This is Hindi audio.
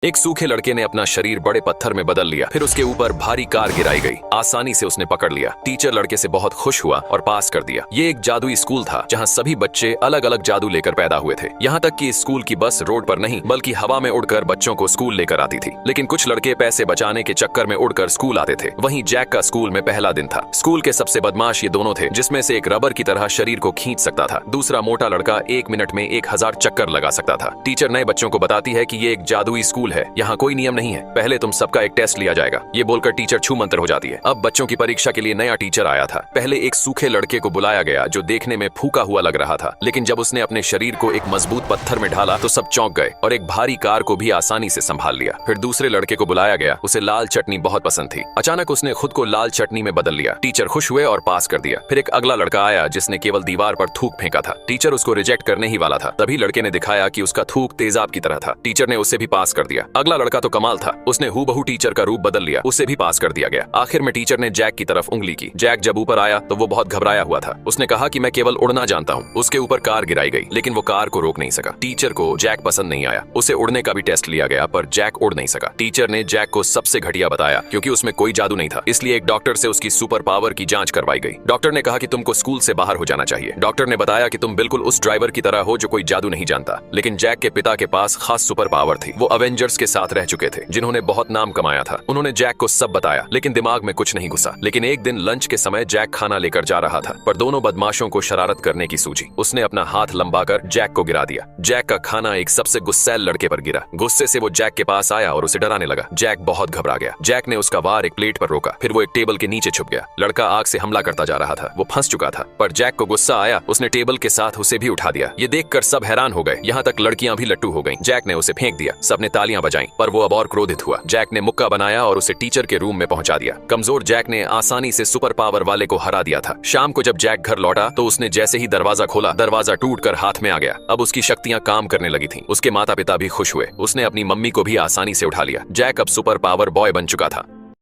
एक सूखे लड़के ने अपना शरीर बड़े पत्थर में बदल लिया, फिर उसके ऊपर भारी कार गिराई गई। आसानी से उसने पकड़ लिया। टीचर लड़के से बहुत खुश हुआ और पास कर दिया। ये एक जादुई स्कूल था जहाँ सभी बच्चे अलग अलग जादू लेकर पैदा हुए थे। यहाँ तक कि स्कूल की बस रोड पर नहीं बल्कि हवा में उड़कर बच्चों को स्कूल लेकर आती थी। लेकिन कुछ लड़के पैसे बचाने के चक्कर में उड़कर स्कूल आते थे। वहीं जैक का स्कूल में पहला दिन था। स्कूल के सबसे बदमाश ये दोनों थे, जिसमें से एक रबर की तरह शरीर को खींच सकता था, दूसरा मोटा लड़का 1 मिनट में 1000 चक्कर लगा सकता था। टीचर नए बच्चों को बताती है कि ये एक जादुई स्कूल है, यहाँ कोई नियम नहीं है, पहले तुम सबका एक टेस्ट लिया जाएगा। ये बोलकर टीचर छू मंतर हो जाती है। अब बच्चों की परीक्षा के लिए नया टीचर आया था। पहले एक सूखे लड़के को बुलाया गया जो देखने में फूका हुआ लग रहा था, लेकिन जब उसने अपने शरीर को एक मजबूत पत्थर में ढाला तो सब चौंक गए और एक भारी कार को भी आसानी से संभाल लिया। फिर दूसरे लड़के को बुलाया गया, उसे लाल चटनी बहुत पसंद थी। अचानक उसने खुद को लाल चटनी में बदल लिया। टीचर खुश हुए और पास कर दिया। फिर एक अगला लड़का आया जिसने केवल दीवार पर थूक फेंका था। टीचर उसको रिजेक्ट करने ही वाला था, तभी लड़के ने दिखाया कि उसका थूक तेजाब की तरह था। टीचर ने उसे भी पास कर दिया। अगला लड़का तो कमाल था, उसने हूबहू टीचर का रूप बदल लिया, उसे भी पास कर दिया गया। आखिर में टीचर ने जैक की तरफ उंगली की। जैक जब ऊपर आया तो वो बहुत घबराया हुआ था। उसने कहा कि मैं केवल उड़ना जानता हूँ। उसके ऊपर कार गिराई गई, लेकिन वो कार को रोक नहीं सका। टीचर को जैक पसंद नहीं आया। उसे उड़ने का भी टेस्ट लिया गया, पर जैक उड़ नहीं सका। टीचर ने जैक को सबसे घटिया बताया क्योंकि उसमें कोई जादू नहीं था, इसलिए एक डॉक्टर से उसकी सुपर पावर की जांच करवाई गई। डॉक्टर ने कहा कि तुमको स्कूल से बाहर हो जाना चाहिए। डॉक्टर ने बताया कि तुम बिल्कुल उस ड्राइवर की तरह हो जो कोई जादू नहीं जानता। लेकिन जैक के पिता के पास खास सुपर पावर थी। वो अवेंजर्स के साथ रह चुके थे, जिन्होंने बहुत नाम कमाया था। उन्होंने जैक को सब बताया, लेकिन दिमाग में कुछ नहीं घुसा। लेकिन एक दिन लंच के समय जैक खाना लेकर जा रहा था, पर दोनों बदमाशों को शरारत करने की सूझी। उसने अपना हाथ लंबाकर जैक को गिरा दिया। जैक का खाना एक सबसे गुस्सैल लड़के पर गिरा। गुस्से से वो जैक के पास आया और उसे डराने लगा। जैक बहुत घबरा गया। जैक ने उसका वार एक प्लेट पर रोका, फिर वो एक टेबल के नीचे छुप गया। लड़का आग से हमला करता जा रहा था, वो फंस चुका था, पर जैक को गुस्सा आया। उसने टेबल के साथ उसे भी उठा दिया। ये देखकर सब हैरान हो गए, यहाँ तक लड़कियां भी लट्टू हो गईं। जैक ने उसे फेंक दिया। सबने तालियां बजाईं, पर वो अब और क्रोधित हुआ। जैक ने मुक्का बनाया और उसे टीचर के रूम में पहुंचा दिया। कमजोर जैक ने आसानी से सुपर पावर वाले को हरा दिया था। शाम को जब जैक घर लौटा तो उसने जैसे ही दरवाजा खोला, दरवाजा टूटकर हाथ में आ गया। अब उसकी शक्तियां काम करने लगी थीं। उसके माता पिता भी खुश हुए। उसने अपनी मम्मी को भी आसानी से उठा लिया। जैक अब सुपर पावर बॉय बन चुका था।